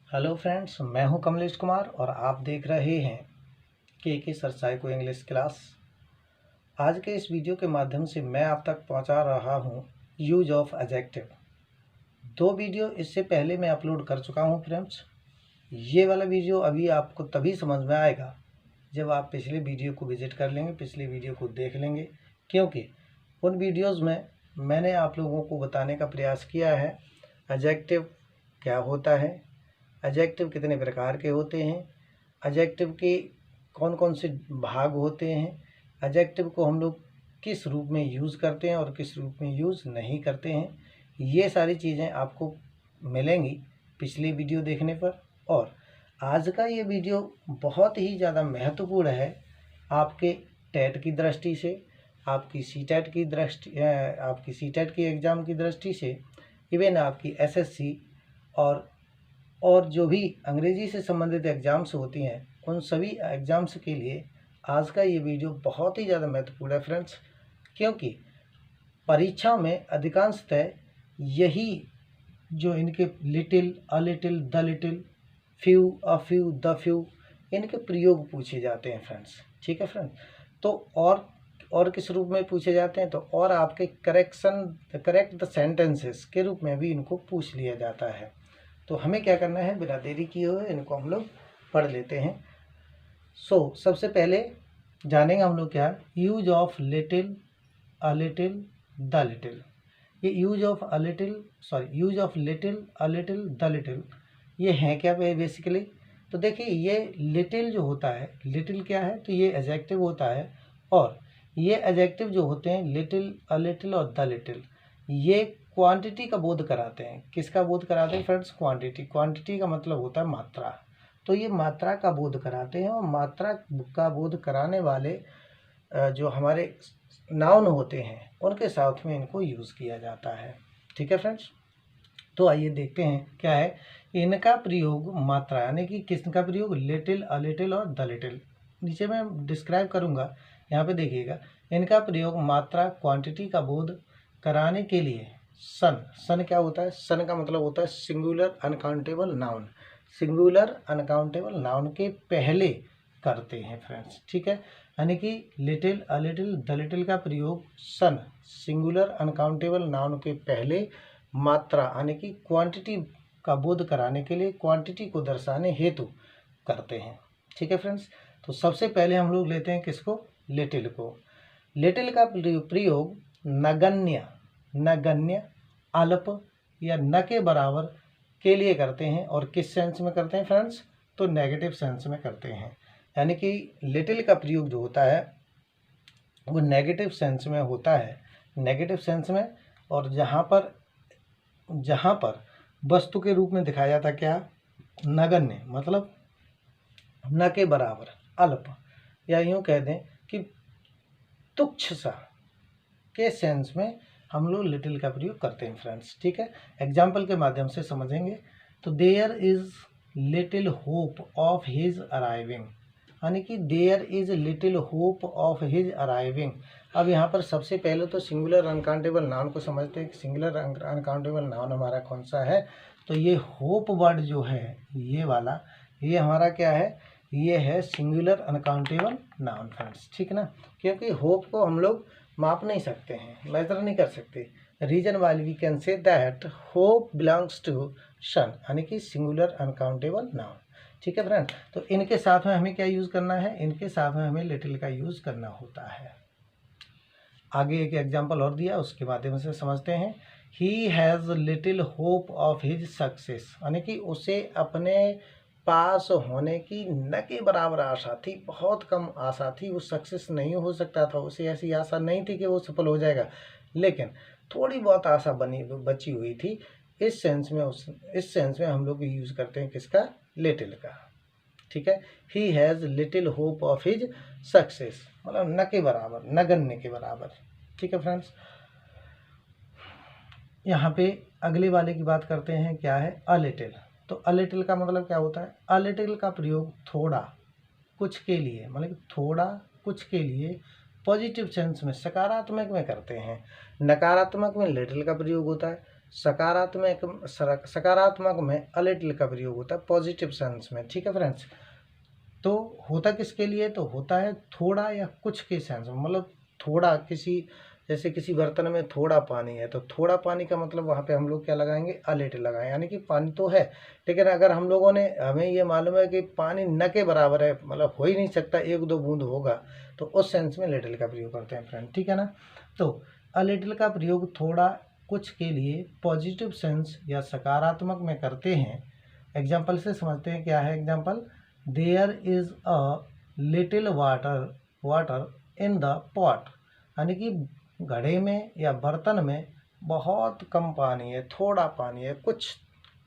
Hello friends, मैं हूं कमलेश कुमार और आप देख रहे हैं के सर साइको इंग्लिश क्लास। आज के इस वीडियो के माध्यम से मैं आप तक पहुंचा रहा हूं यूज ऑफ एडजेक्टिव। 2 वीडियो इससे पहले मैं अपलोड कर चुका हूं फ्रेंड्स। ये वाला वीडियो अभी आपको तभी समझ में आएगा जब आप पिछले वीडियो को विजिट कर लेंगे, पिछले वीडियो को देख लेंगे, क्योंकि उन वीडियोज़ में मैंने आप लोगों को बताने का प्रयास किया है एडजेक्टिव क्या होता है, एडजेक्टिव कितने प्रकार के होते हैं, एडजेक्टिव के कौन कौन से भाग होते हैं, एडजेक्टिव को हम लोग किस रूप में यूज़ करते हैं और किस रूप में यूज़ नहीं करते हैं। ये सारी चीज़ें आपको मिलेंगी पिछले वीडियो देखने पर। और आज का ये वीडियो बहुत ही ज़्यादा महत्वपूर्ण है आपके टेट की दृष्टि से, आपकी सीटेट की दृष्टि, आपकी सीटेट की एग्ज़ाम की दृष्टि से, इवन आपकी एसएससी और जो भी अंग्रेजी से संबंधित एग्ज़ाम्स होती हैं उन सभी एग्ज़ाम्स के लिए आज का ये वीडियो बहुत ही ज़्यादा महत्वपूर्ण है फ्रेंड्स। क्योंकि परीक्षाओं में अधिकांशतः यही जो इनके little, a little, the little, few, a few, the few, इनके प्रयोग पूछे जाते हैं फ्रेंड्स। ठीक है फ्रेंड्स। तो और किस रूप में पूछे जाते हैं, तो और आपके करेक्ट द सेंटेंसेस के रूप में भी इनको पूछ लिया जाता है। तो हमें क्या करना है, बिना देरी किए हुए इनको हम लोग पढ़ लेते हैं। सबसे पहले जानेंगे हम लोग क्या use of little, a little, the little. ये use of little, a little, the little, ये हैं क्या बेसिकली। तो देखिए, ये लिटिल जो होता है, लिटिल क्या है, तो ये एडजेक्टिव होता है। और ये एडजेक्टिव जो होते हैं लिटिल, अ लिटिल और द लिटिल, ये क्वांटिटी का बोध कराते हैं। किसका बोध कराते हैं फ्रेंड्स? क्वांटिटी का मतलब होता है मात्रा। तो ये मात्रा का बोध कराते हैं, और मात्रा का बोध कराने वाले जो हमारे नाउन होते हैं उनके साथ में इनको यूज़ किया जाता है। ठीक है फ्रेंड्स। तो आइए देखते हैं क्या है इनका प्रयोग। मात्रा यानी कि किसका प्रयोग? लिटिल, अ लिटिल और द लिटिल। नीचे मैं डिस्क्राइब करूँगा, यहाँ पे देखिएगा। इनका प्रयोग मात्रा, क्वांटिटी का बोध कराने के लिए सन क्या होता है? सन का मतलब होता है singular uncountable noun. Singular uncountable noun के पहले करते हैं फ्रेंड्स। ठीक है। यानी कि little, a little, the little का प्रयोग सन, सिंगुलर अनकाउंटेबल नाउन के पहले मात्रा यानी कि क्वांटिटी का बोध कराने के लिए, क्वांटिटी को दर्शाने हेतु करते हैं। ठीक है फ्रेंड्स। तो सबसे पहले हम लोग लेते हैं किसको? लिटिल को। लिटिल का प्रयोग नगण्य, अल्प या न के बराबर के लिए करते हैं। और किस सेंस में करते हैं फ्रेंड्स? तो नेगेटिव सेंस में करते हैं। यानी कि लिटिल का प्रयोग जो होता है वो नेगेटिव सेंस में होता है, नेगेटिव सेंस में। और जहाँ पर वस्तु के रूप में दिखाया जाता क्या? नगण्य, मतलब न के बराबर, अल्प, या यूँ कह दें कि तुच्छ सा के सेंस में हम लोग लिटिल का प्रयोग करते हैं फ्रेंड्स। ठीक है। एग्जाम्पल के माध्यम से समझेंगे। तो there is little hope of his arriving, यानी कि there is little hope of his arriving. अब यहाँ पर सबसे पहले तो सिंगुलर अनकाउंटेबल नाउन को समझते हैं कि सिंगुलर अनकाउंटेबल नाउन हमारा कौन सा है। तो ये होप वर्ड जो है, ये वाला, ये हमारा क्या है? ये है सिंगुलर अनकाउंटेबल नाउन फ्रेंड्स। ठीक ना। क्योंकि होप को हम लोग माप नहीं सकते हैं, मेजर नहीं कर सकते। Reason while we can say that hope belongs to son, यानी कि सिंगुलर अनकाउंटेबल नाउन। ठीक है फ्रेंड। तो इनके साथ में हमें क्या यूज़ करना है? इनके साथ में हमें लिटिल का यूज़ करना होता है। आगे एक एग्जाम्पल और दिया, उसके माध्यम से समझते हैं। He has little hope of his success, यानी कि उसे अपने पास होने की न के बराबर आशा थी, बहुत कम आशा थी। वो सक्सेस नहीं हो सकता था, उसे ऐसी आशा नहीं थी कि वो सफल हो जाएगा, लेकिन थोड़ी बहुत आशा बची हुई थी। इस सेंस में हम लोग यूज़ करते हैं किसका? लिटिल का। ठीक है। He has little hope of his success, मतलब न के बराबर, नगण्य के बराबर। ठीक है फ्रेंड्स। यहाँ पे अगले वाले की बात करते हैं, क्या है? A little. तो अ लिटिल का मतलब क्या होता है? अ लिटिल का प्रयोग थोड़ा, कुछ के लिए, मतलब थोड़ा, कुछ के लिए, पॉजिटिव सेंस में, सकारात्मक में करते हैं। नकारात्मक में लिटिल का प्रयोग होता है। सकारात्मक में अ लिटिल का प्रयोग होता है पॉजिटिव सेंस में। ठीक है फ्रेंड्स, तो होता किसके लिए, तो होता है थोड़ा या कुछ के सेंस में, मतलब थोड़ा जैसे किसी बर्तन में थोड़ा पानी है तो थोड़ा पानी का मतलब वहाँ पे हम लोग क्या लगाएंगे, अ लिटिल लगाएं, यानी कि पानी तो है, लेकिन अगर हमें ये मालूम है कि पानी न के बराबर है, मतलब हो ही नहीं सकता, 1-2 बूंद होगा, तो उस सेंस में लिटिल का प्रयोग करते हैं फ्रेंड। ठीक है ना, तो अ लिटिल का प्रयोग थोड़ा कुछ के लिए पॉजिटिव सेंस या सकारात्मक में करते हैं। एग्जाम्पल से समझते हैं, क्या है example, there is a little water in the pot, यानी कि घड़े में या बर्तन में बहुत कम पानी है, थोड़ा पानी है, कुछ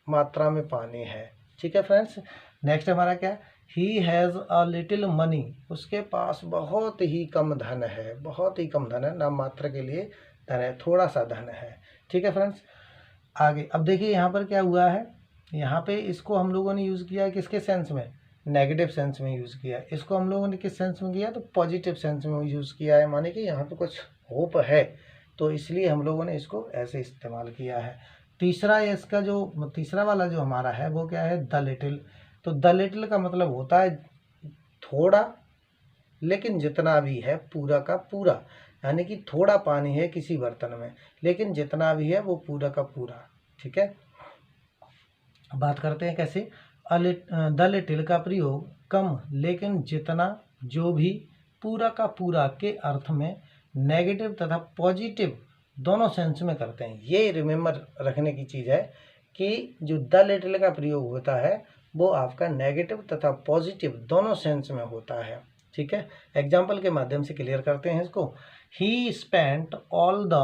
मात्रा में पानी है। ठीक है फ्रेंड्स, नेक्स्ट हमारा क्या, he has a little money, उसके पास बहुत ही कम धन है, बहुत ही कम धन है, नाम मात्र के लिए धन है, थोड़ा सा धन है। ठीक है फ्रेंड्स, आगे अब देखिए यहाँ पर क्या हुआ है, यहाँ पे इसको हम लोगों ने यूज़ किया है किसके सेंस में, नेगेटिव सेंस में यूज़ किया। इसको हम लोगों ने किस सेंस में किया, तो पॉजिटिव सेंस में यूज़ किया है, माने कि यहाँ पे कुछ होप है, तो इसलिए हम लोगों ने इसको ऐसे इस्तेमाल किया है। तीसरा इसका जो तीसरा वाला जो हमारा है वो क्या है, द लिटिल। तो द लिटिल का मतलब होता है थोड़ा, लेकिन जितना भी है पूरा का पूरा, यानी कि थोड़ा पानी है किसी बर्तन में, लेकिन जितना भी है वो पूरा का पूरा। ठीक है, बात करते हैं कैसे, द लिटिल का प्रयोग कम लेकिन जितना, जो भी, पूरा का पूरा के अर्थ में नेगेटिव तथा पॉजिटिव दोनों सेंस में करते हैं। ये रिमेम्बर रखने की चीज़ है कि जो द लिटिल का प्रयोग होता है वो आपका नेगेटिव तथा पॉजिटिव दोनों सेंस में होता है। ठीक है, एग्जाम्पल के माध्यम से क्लियर करते हैं इसको। ही spent all the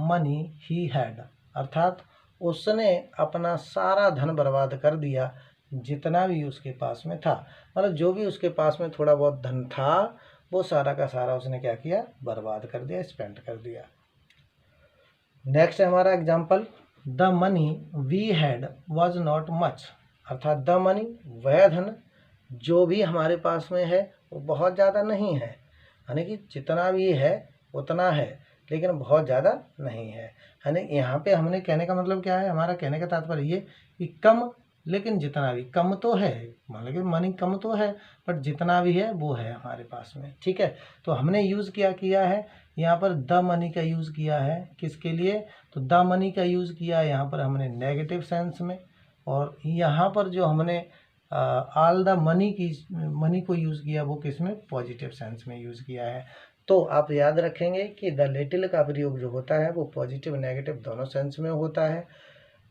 money he had, अर्थात उसने अपना सारा धन बर्बाद कर दिया जितना भी उसके पास में था, मतलब जो भी उसके पास में थोड़ा बहुत धन था वो सारा का सारा उसने क्या किया, बर्बाद कर दिया, स्पेंड कर दिया। नेक्स्ट है हमारा example, the money we had was not much, अर्थात द मनी, वह धन जो भी हमारे पास में है वो बहुत ज़्यादा नहीं है, यानी कि जितना भी है उतना है लेकिन बहुत ज़्यादा नहीं है। यानी यहाँ पे हमने कहने का मतलब क्या है, हमारा कहने का तात्पर्य ये कि कम, लेकिन जितना भी, कम तो है, मान लीजिए मनी कम तो है, बट जितना भी है वो है हमारे पास में। ठीक है, तो हमने यूज़ किया है यहाँ पर द मनी का यूज़ किया है किसके लिए, तो द मनी का यूज़ किया है यहाँ पर हमने नेगेटिव सेंस में, और यहाँ पर जो हमने ऑल द मनी को यूज़ किया वो किस में, पॉजिटिव सेंस में यूज़ किया है। तो आप याद रखेंगे कि द लिटिल का प्रयोग जो होता है वो पॉजिटिव नेगेटिव दोनों सेंस में होता है,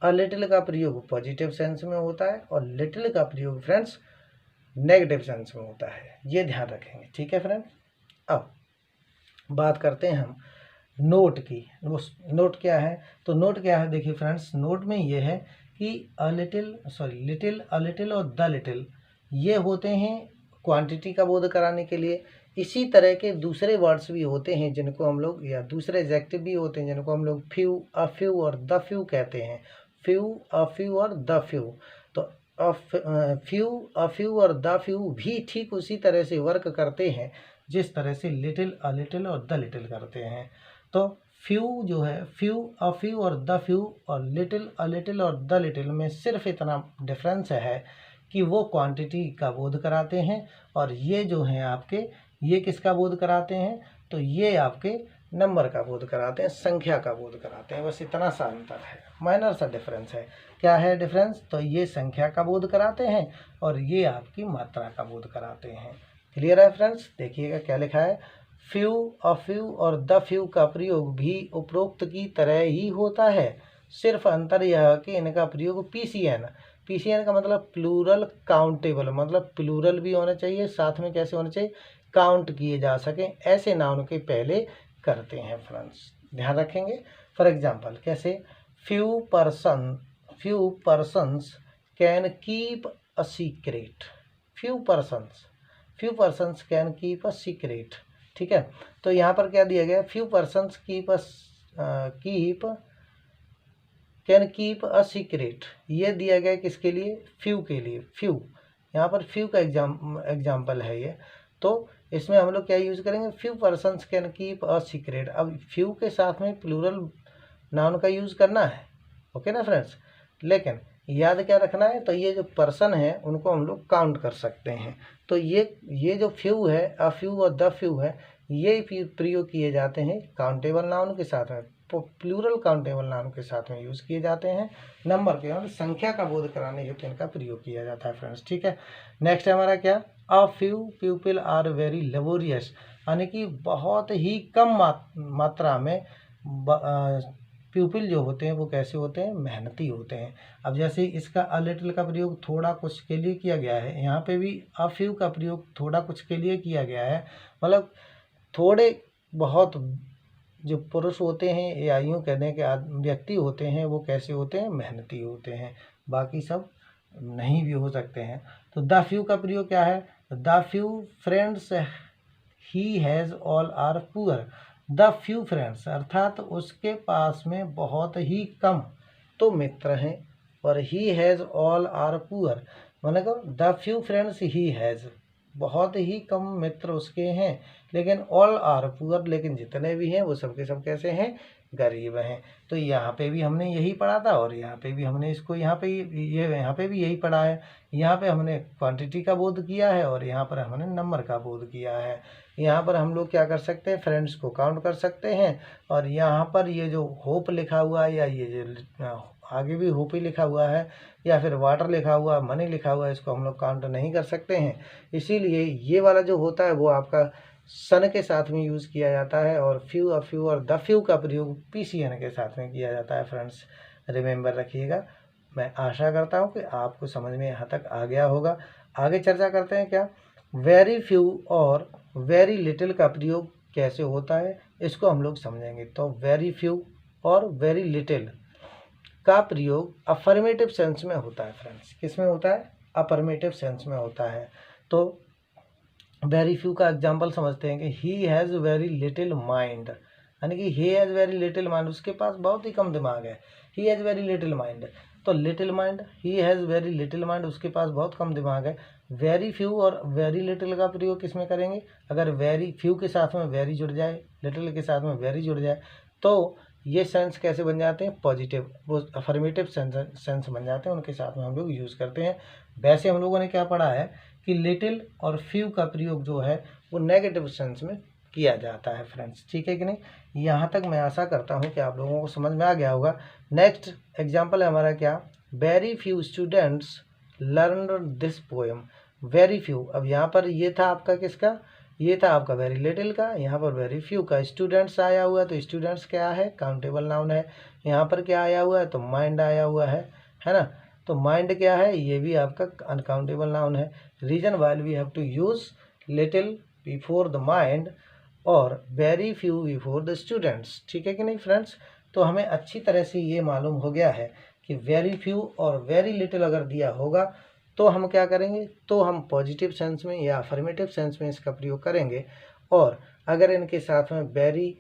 अ लिटिल का प्रयोग पॉजिटिव सेंस में होता है, और लिटिल का प्रयोग फ्रेंड्स नेगेटिव सेंस में होता है, ये ध्यान रखेंगे। ठीक है फ्रेंड्स, अब बात करते हैं हम नोट की। वो नोट क्या है, तो नोट क्या है, देखिए फ्रेंड्स, नोट में ये है कि लिटिल, अ लिटिल और द लिटिल ये होते हैं क्वांटिटी का बोध कराने के लिए। इसी तरह के दूसरे वर्ड्स भी होते हैं जिनको हम लोग, या दूसरे एडजेक्टिव भी होते हैं जिनको हम लोग फ्यू, अ फ्यू और द फ्यू कहते हैं। फ्यू, अ फ्यू और द फ्यू। तो फ्यू, अ फ्यू और द फ्यू भी ठीक उसी तरह से वर्क करते हैं जिस तरह से लिटिल, अ लिटिल और द लिटिल करते हैं। तो फ्यू जो है, फ्यू, अ फ्यू और द फ्यू, और लिटिल, अ लिटिल और द लिटिल में सिर्फ इतना डिफरेंस है कि वो क्वांटिटी का बोध कराते हैं, और ये जो हैं आपके, ये किसका बोध कराते हैं, तो ये आपके नंबर का बोध कराते हैं, संख्या का बोध कराते हैं। बस इतना सा अंतर है, माइनर सा डिफरेंस है। क्या है डिफरेंस, तो ये संख्या का बोध कराते हैं और ये आपकी मात्रा का बोध कराते हैं। क्लियर है फ्रेंड्स, देखिएगा क्या लिखा है, फ्यू, अ फ्यू और द फ्यू का प्रयोग भी उपरोक्त की तरह ही होता है, सिर्फ अंतर यह कि इनका प्रयोग पीसीएन का मतलब प्लूरल काउंटेबल, मतलब प्लूरल भी होना चाहिए, साथ में कैसे होना चाहिए, काउंट किए जा सकें, ऐसे नाउन के पहले करते हैं फ्रेंड्स, ध्यान रखेंगे। फॉर एग्जांपल कैसे, few persons can keep a secret, few persons can keep a secret. ठीक है, तो यहाँ पर क्या दिया गया, few persons can keep a secret, ये दिया गया किसके लिए, फ्यू के लिए। फ्यू, यहाँ पर फ्यू का एग्जाम्पल है ये, तो इसमें हम लोग क्या यूज़ करेंगे, few persons can keep a secret. अब फ्यू के साथ में प्लूरल नाउन का यूज़ करना है, ओके ना फ्रेंड्स। लेकिन याद क्या रखना है, तो ये जो पर्सन है उनको हम लोग काउंट कर सकते हैं। तो ये जो फ्यू है, अ फ्यू और द फ्यू है, ये प्रयोग किए जाते हैं काउंटेबल नाउन के साथ में, प्लूरल काउंटेबल नाउन के साथ में यूज़ किए जाते हैं। नंबर के और संख्या का बोध कराने हेतु इनका प्रयोग किया जाता है फ्रेंड्स, ठीक है। नेक्स्ट है हमारा क्या, a few people are very laborious, यानी कि बहुत ही कम मात्रा में प्यूपिल जो होते हैं वो कैसे होते हैं, मेहनती होते हैं। अब जैसे इसका अ लिटिल का प्रयोग थोड़ा कुछ के लिए किया गया है, यहाँ पे भी अ फ्यू का प्रयोग थोड़ा कुछ के लिए किया गया है, मतलब थोड़े बहुत जो पुरुष होते हैं या यूँ कहने के व्यक्ति होते हैं वो कैसे होते हैं, मेहनती होते हैं, बाकी सब नहीं भी हो सकते हैं। तो द फ्यू का प्रयोग क्या है, the few friends he has all are poor, the few friends अर्थात उसके पास में बहुत ही कम तो मित्र हैं, और he has all are poor मतलब the few friends he has, बहुत ही कम मित्र उसके हैं, लेकिन ऑल आर पुअर, लेकिन जितने भी हैं वो सब के सब कैसे हैं, गरीब हैं। तो यहाँ पे भी हमने यही पढ़ा था, और यहाँ पे भी हमने इसको यहाँ पे भी यही पढ़ा है। यहाँ पे हमने क्वांटिटी का बोध किया है और यहाँ पर हमने नंबर का बोध किया है। यहाँ पर हम लोग क्या कर सकते हैं, फ्रेंड्स को काउंट कर सकते हैं, और यहाँ पर ये जो होप लिखा हुआ है या ये जो आगे भी होप ही लिखा हुआ है या फिर वाटर लिखा हुआ, मनी लिखा हुआ है, इसको हम लोग काउंट नहीं कर सकते हैं। इसीलिए ये वाला जो होता है वो आपका सन के साथ में यूज़ किया जाता है, और फ्यू और फ्यू और द फ्यू का प्रयोग पीसीएन के साथ में किया जाता है फ्रेंड्स, रिमेंबर रखिएगा। मैं आशा करता हूँ कि आपको समझ में यहाँ तक आ गया होगा। आगे चर्चा करते हैं क्या, वेरी फ्यू और वेरी लिटिल का प्रयोग कैसे होता है, इसको हम लोग समझेंगे। तो वेरी फ्यू और वेरी लिटिल का प्रयोग अफर्मेटिव सेंस में होता है फ्रेंड्स, किस में होता है, अफर्मेटिव सेंस में होता है। तो वेरी फ्यू का एग्जाम्पल समझते हैं कि he has very little mind, यानी कि he has very little mind, उसके पास बहुत ही कम दिमाग है, he has very little mind. तो little mind, he has very little mind, उसके पास बहुत कम दिमाग है। वेरी फ्यू और वेरी लिटिल का प्रयोग किस में करेंगे, अगर वेरी फ्यू के साथ में वेरी जुड़ जाए, लिटिल के साथ में वेरी जुड़ जाए, तो ये सेंस कैसे बन जाते हैं, पॉजिटिव, वो अफर्मेटिव सेंस बन जाते हैं, उनके साथ में हम लोग यूज़ करते हैं। वैसे हम लोगों ने क्या पढ़ा है कि लिटिल और फ्यू का प्रयोग जो है वो नेगेटिव सेंस में किया जाता है फ्रेंड्स, ठीक है कि नहीं। यहाँ तक मैं आशा करता हूँ कि आप लोगों को समझ में आ गया होगा। नेक्स्ट एग्जाम्पल है हमारा क्या, very few students learn this poem, very few. अब यहाँ पर ये था आपका किसका, ये था आपका वेरी लिटिल का, यहाँ पर वेरी फ्यू का स्टूडेंट्स आया हुआ है, तो स्टूडेंट्स क्या है, काउंटेबल नाउन है। यहाँ पर क्या आया हुआ है, तो माइंड आया हुआ है ना। तो माइंड क्या है, ये भी आपका अनकाउंटेबल नाउन है। Reason while we have to use little before the mind और very few before the students, ठीक है कि नहीं फ्रेंड्स। तो हमें अच्छी तरह से ये मालूम हो गया है कि वेरी फ्यू और वेरी लिटिल अगर दिया होगा तो हम क्या करेंगे, तो हम पॉजिटिव सेंस में या अफर्मेटिव सेंस में इसका प्रयोग करेंगे, और अगर इनके साथ में वेरी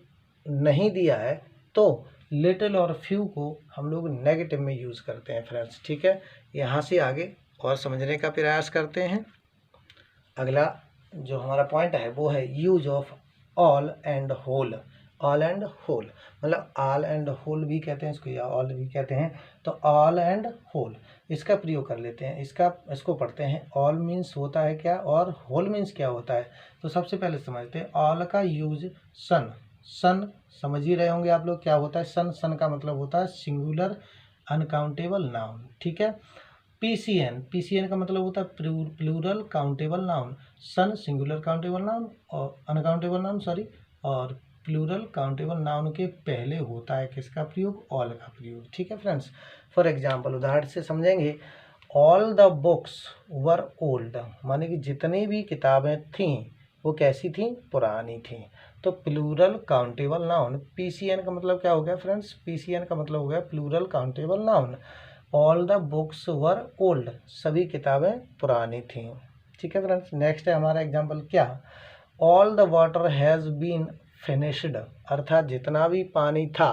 नहीं दिया है तो लिटिल और फ्यू को हम लोग नेगेटिव में यूज़ करते हैं फ्रेंड्स, ठीक है। यहाँ से आगे और समझने का प्रयास करते हैं। अगला जो हमारा पॉइंट है वो है use of all and whole, all and whole मतलब ऑल एंड होल भी कहते हैं इसको या ऑल भी कहते हैं। तो ऑल एंड होल इसका प्रयोग कर लेते हैं, इसको पढ़ते हैं। ऑल मीन्स होता है क्या और होल मीन्स क्या होता है, तो सबसे पहले समझते हैं। ऑल का यूज सन, सन समझ ही रहे होंगे आप लोग क्या होता है सन, सन का मतलब होता है सिंगुलर अनकाउंटेबल नाउन, ठीक है। पीसीएन, पीसीएन का मतलब होता है प्लूरल काउंटेबल नाउन, सन सिंगुलर काउंटेबल नाउन और अनकाउंटेबल नाउन सॉरी, और प्लूरल काउंटेबल नाउन के पहले होता है किसका प्रयोग, ऑल का प्रयोग, ठीक है फ्रेंड्स। फॉर एग्जांपल उदाहरण से समझेंगे, all the books were old, माने कि जितनी भी किताबें थीं वो कैसी थीं, पुरानी थीं। तो प्लूरल काउंटेबल नाउन, पीसीएन का मतलब क्या हो गया फ्रेंड्स, पीसीएन का मतलब हो गया plural countable noun. All the books were old, सभी किताबें पुरानी थीं, ठीक है फ्रेंड्स। नेक्स्ट है हमारा एग्जांपल क्या, all the water has been finished, अर्थात जितना भी पानी था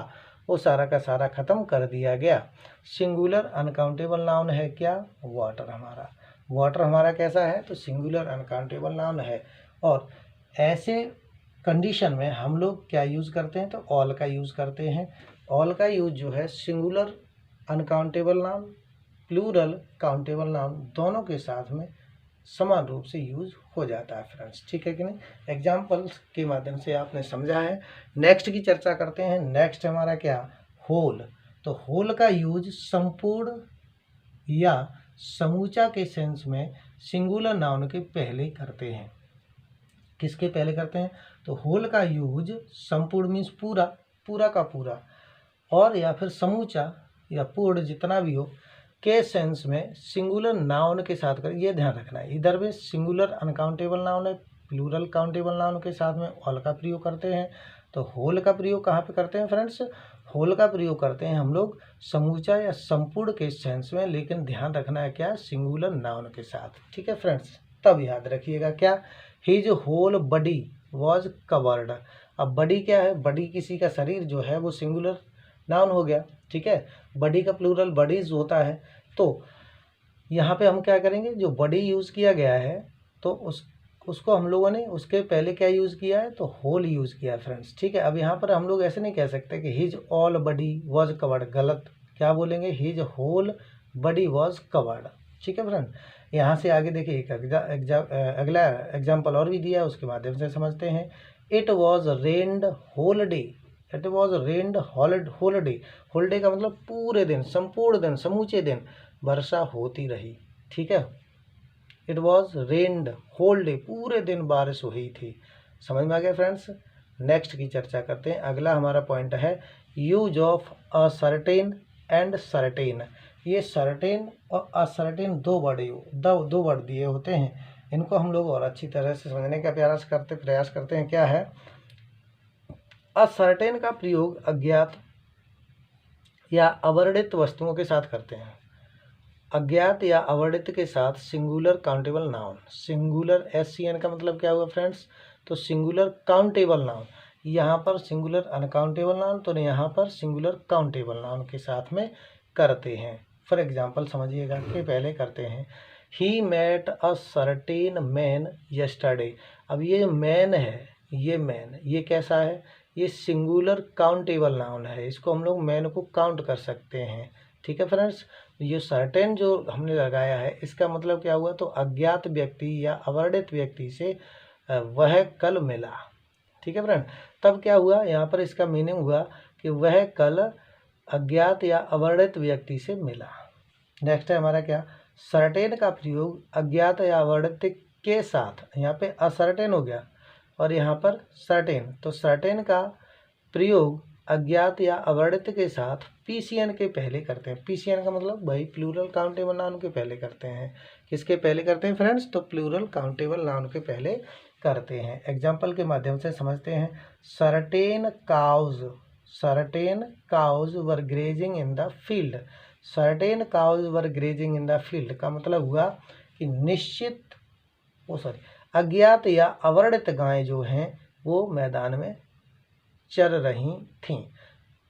वो सारा का सारा ख़त्म कर दिया गया। सिंगुलर अनकाउंटेबल नाउन है क्या, वाटर हमारा, वाटर हमारा कैसा है, तो सिंगुलर अनकाउंटेबल नाउन है। और ऐसे कंडीशन में हम लोग क्या यूज़ करते हैं, तो ऑल का यूज़ करते हैं। ऑल का यूज़ जो है singular uncountable noun, plural countable noun दोनों के साथ में समान रूप से यूज हो जाता है फ्रेंड्स, ठीक है कि नहीं। एग्जाम्पल्स के माध्यम से आपने समझा है। नेक्स्ट की चर्चा करते हैं। नेक्स्ट हमारा क्या, होल। तो होल का यूज संपूर्ण या समूचा के सेंस में सिंगुलर नाउन के पहले करते हैं। किसके पहले करते हैं, तो होल का यूज संपूर्ण मीन्स पूरा, पूरा का पूरा, और या फिर समूचा या पूर्ण जितना भी हो के सेंस में सिंगुलर नाउन के साथ कर, ये ध्यान रखना है। इधर में सिंगुलर अनकाउंटेबल नाउन है, प्लूरल काउंटेबल नाउन के साथ में ऑल का प्रयोग करते हैं। तो होल का प्रयोग कहाँ पे करते हैं फ्रेंड्स, होल का प्रयोग करते हैं हम लोग समूचा या संपूर्ण के सेंस में, लेकिन ध्यान रखना है क्या, सिंगुलर नाउन के साथ, ठीक है फ्रेंड्स। तब याद रखिएगा क्या, his whole body was covered. अब बॉडी क्या है, बॉडी किसी का शरीर जो है वो सिंगुलर नाउन हो गया, ठीक है। बॉडी का प्लूरल बॉडीज होता है। तो यहाँ पे हम क्या करेंगे, जो बॉडी यूज़ किया गया है तो उसको हम लोगों ने उसके पहले क्या यूज़ किया है, तो होल यूज़ किया है फ्रेंड्स, ठीक है। अब यहाँ पर हम लोग ऐसे नहीं कह सकते कि his all body was covered, गलत। क्या बोलेंगे, his whole body was covered, ठीक है फ्रेंड। यहाँ से आगे देखिए एक अगला एग्जाम्पल और भी दिया है, उसके माध्यम से समझते हैं। It was rained whole day, it was rained holiday, holiday का मतलब पूरे दिन, संपूर्ण दिन, समूचे दिन वर्षा होती रही, ठीक है। It was rained whole day, पूरे दिन बारिश हुई थी। समझ में आ गया फ्रेंड्स। नेक्स्ट की चर्चा करते हैं। अगला हमारा पॉइंट है use of a certain and certain. ये सर्टेन और असर्टेन दो वर्ड दिए होते हैं। इनको हम लोग और अच्छी तरह से समझने का प्रयास करते हैं। क्या है, असर्टेन का प्रयोग अज्ञात या अवर्णित वस्तुओं के साथ करते हैं। अज्ञात या अवर्णित के साथ singular countable noun, singular SCN का मतलब क्या हुआ फ्रेंड्स, तो सिंगुलर काउंटेबल नाउन। यहाँ पर सिंगुलर अनकाउंटेबल नाउन, तो यहाँ पर सिंगुलर काउंटेबल नाउन के साथ में करते हैं। फॉर एग्जाम्पल समझिएगा कि पहले करते हैं, he met a certain man yesterday. अब ये मैन है, ये मैन, ये कैसा है, ये सिंगुलर काउंटेबल नाउन है। इसको हम लोग मैन को काउंट कर सकते हैं, ठीक है फ्रेंड्स। ये सर्टेन जो हमने लगाया है इसका मतलब क्या हुआ, तो अज्ञात व्यक्ति या अवर्णित व्यक्ति से वह कल मिला, ठीक है फ्रेंड। तब क्या हुआ, यहाँ पर इसका मीनिंग हुआ कि वह कल अज्ञात या अवर्णित व्यक्ति से मिला। नेक्स्ट है हमारा क्या, सर्टेन का प्रयोग अज्ञात या अवर्णित के साथ, यहाँ पे असर्टेन हो गया और यहाँ पर सर्टेन, तो सर्टेन का प्रयोग अज्ञात या अवर्णित के साथ PCN के पहले करते हैं। PCN का मतलब भाई प्लूरल काउंटेबल नाउन के पहले करते हैं। किसके पहले करते हैं फ्रेंड्स, तो प्लूरल काउंटेबल नाउन के पहले करते हैं। एग्जाम्पल के माध्यम से समझते हैं। Certain cows were grazing in the field. Certain cows were grazing in the field का मतलब हुआ कि अज्ञात या अवर्णित गायें जो हैं वो मैदान में चर रही थीं।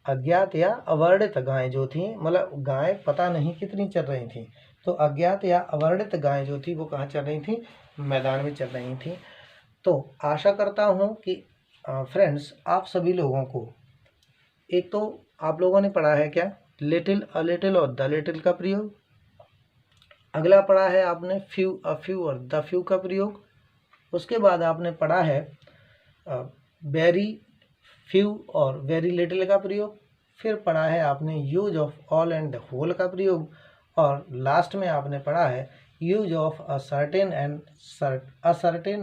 अज्ञात या अवर्णित गायें जो थीं, मतलब गायें पता नहीं कितनी चर रही थीं, तो अज्ञात या अवर्णित गायें जो थी वो कहाँ चल रही थी, मैदान में चल रही थी। तो आशा करता हूँ कि फ्रेंड्स आप सभी लोगों को, एक तो आप लोगों ने पढ़ा है क्या, लिटिल, अ लिटिल और द लिटिल का प्रयोग। अगला पढ़ा है आपने फ्यू, अ फ्यू और द फ्यू का प्रयोग। उसके बाद आपने पढ़ा है वेरी फ्यू और वेरी लिटिल का प्रयोग। फिर पढ़ा है आपने use of all and whole का प्रयोग। और लास्ट में आपने पढ़ा है use of a certain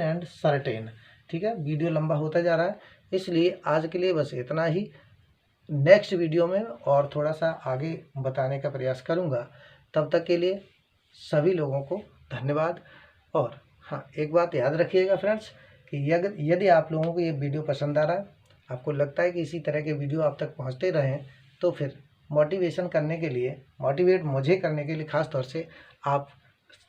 and certain. ठीक है, वीडियो लंबा होता जा रहा है, इसलिए आज के लिए बस इतना ही। नेक्स्ट वीडियो में और थोड़ा सा आगे बताने का प्रयास करूंगा। तब तक के लिए सभी लोगों को धन्यवाद। और हाँ, एक बात याद रखिएगा फ्रेंड्स कि यदि आप लोगों को ये वीडियो पसंद आ रहा है, आपको लगता है कि इसी तरह के वीडियो आप तक पहुंचते रहें, तो फिर मोटिवेशन करने के लिए, मोटिवेट मुझे करने के लिए ख़ास तौर से आप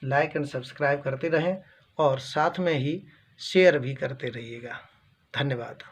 लाइक एंड सब्सक्राइब करते रहें और साथ में ही शेयर भी करते रहिएगा। धन्यवाद।